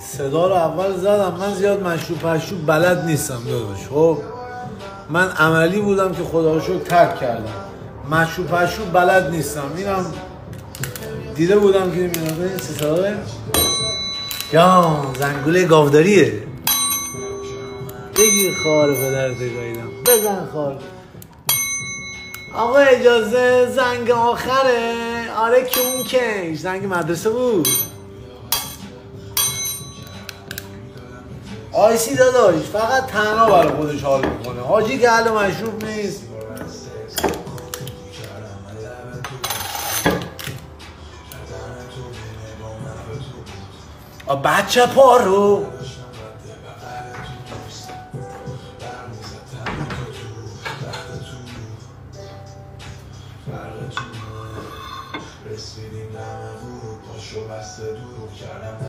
صدا رو اول زدم. من زیاد مشروب بلد نیستم داداش. خب من عملی بودم که خدا رو شکر ترک کردم. مشروب بلد نیستم. اینم دیده بودم که میاد صدای یا زنگوله گاوداریه. بگیر خار پدر تگاییدم بزن خار. آقا اجازه زنگ آخره. آره که اون که زنگ مدرسه بود. آیسی داداش فقط تنها برای خودش حال میکنه. حاجی که اهل مشروب نیست. بچه پارو